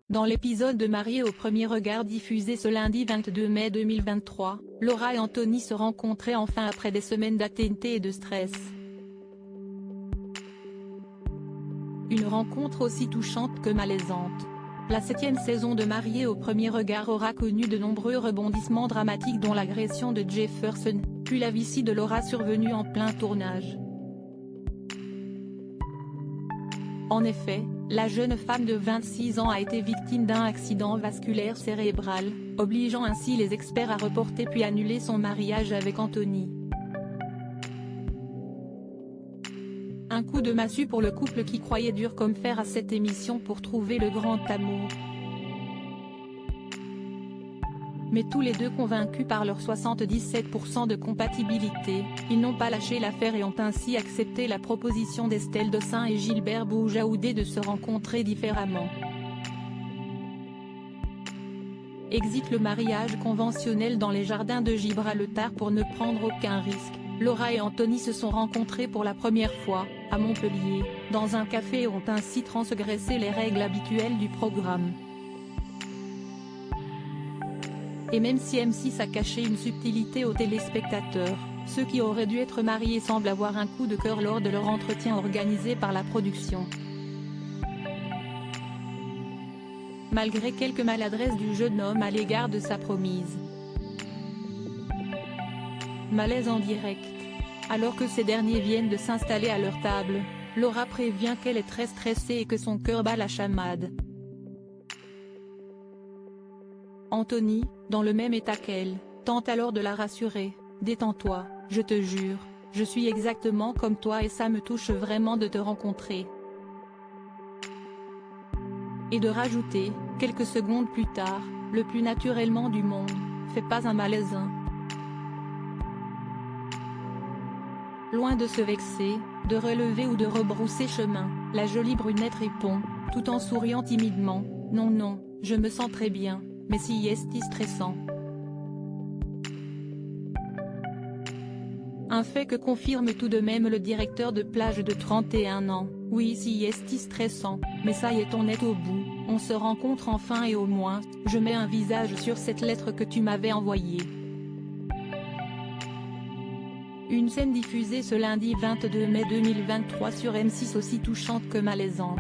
Dans l'épisode de Mariés au premier regard diffusé ce lundi 22 mai 2023, Laura et Anthony se rencontraient enfin après des semaines d'attente et de stress. Une rencontre aussi touchante que malaisante. La 7e saison de Mariés au premier regard aura connu de nombreux rebondissements dramatiques dont l'agression de Jefferson, puis la vicie de Laura survenue en plein tournage. En effet, la jeune femme de 26 ans a été victime d'un accident vasculaire cérébral, obligeant ainsi les experts à reporter puis annuler son mariage avec Anthony. Un coup de massue pour le couple qui croyait dur comme fer à cette émission pour trouver le grand amour. Mais tous les deux convaincus par leur 77% de compatibilité, ils n'ont pas lâché l'affaire et ont ainsi accepté la proposition d'Estelle Dossin et Gilbert Boujaoudé de se rencontrer différemment. Exit le mariage conventionnel dans les jardins de Gibraltar pour ne prendre aucun risque. Laura et Anthony se sont rencontrés pour la première fois, à Montpellier, dans un café et ont ainsi transgressé les règles habituelles du programme. Et même si M6 a caché une subtilité aux téléspectateurs, ceux qui auraient dû être mariés semblent avoir un coup de cœur lors de leur entretien organisé par la production. Malgré quelques maladresses du jeune homme à l'égard de sa promise. Malaise en direct. Alors que ces derniers viennent de s'installer à leur table, Laura prévient qu'elle est très stressée et que son cœur bat la chamade. Anthony, dans le même état qu'elle, tente alors de la rassurer. « Détends-toi, je te jure, je suis exactement comme toi et ça me touche vraiment de te rencontrer. » Et de rajouter, quelques secondes plus tard, le plus naturellement du monde, « Fais pas un malaise hein. » Loin de se vexer, de relever ou de rebrousser chemin, la jolie brunette répond, tout en souriant timidement, « Non non, je me sens très bien. Mais si est-il stressant. » Un fait que confirme tout de même le directeur de plage de 31 ans. « Oui si est-il stressant, mais ça y est on est au bout, on se rencontre enfin et au moins, je mets un visage sur cette lettre que tu m'avais envoyée. » Une scène diffusée ce lundi 22 mai 2023 sur M6 aussi touchante que malaisante.